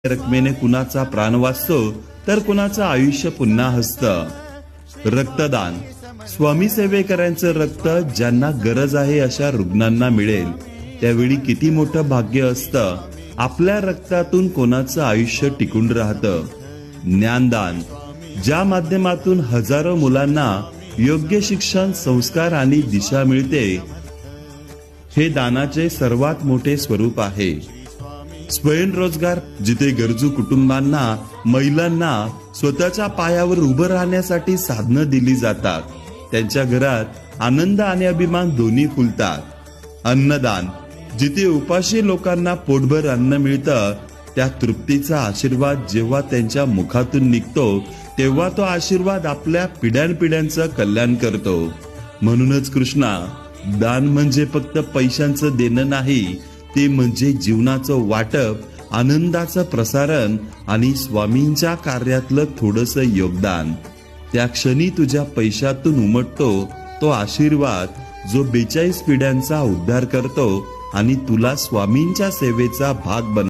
रकमेने कुणाचा प्राण वाचतो तर कुणाचं आयुष्य पुन्हा हसतं. रक्तदान. स्वामी सेवेकरांचं रक्त ज्यांना गरज आहे अशा रुग्णांना मिळेल त्यावेळी किती मोठं भाग्य असतं. आपल्या रक्तातून कोणाचं आयुष्य टिकून राहतं. ज्ञानदान. ज्या माध्यमातून हजारो मुलांना योग्य शिक्षण, संस्कार आणि दिशा मिळते, हे दानाचे सर्वात मोठे स्वरूप आहे. स्वयंरोजगार. जिथे गरजू कुटुंबांना, महिलांना स्वतःच्या पायावर उभं राहण्यासाठी साधनं दिली जातात, त्यांच्या घरात आनंद आणि अभिमान दोन्ही फुलतात. अन्नदान. जिथे उपाशी लोकांना पोटभर अन्न मिळतं, त्या तृप्तीचा आशीर्वाद जेव्हा त्यांच्या मुखातून निघतो तेव्हा तो आशीर्वाद आपल्या पिढ्यानपिढ्यांचं कल्याण करतो. म्हणूनच कृष्णा, दान म्हणजे फक्त पैशांचं देणं नाही, ते म्हणजे जीवनाचं वाटप, आनंदाचं प्रसारण आणि स्वामींच्या कार्यातलं थोडंसं योगदान. त्या क्षणी तुझ्या पैशातून उमटतो तो आशीर्वाद जो 42 पिढ्यांचा उद्धार करतो आणि तुला स्वामींच्या सेवेचा भाग बनवतो.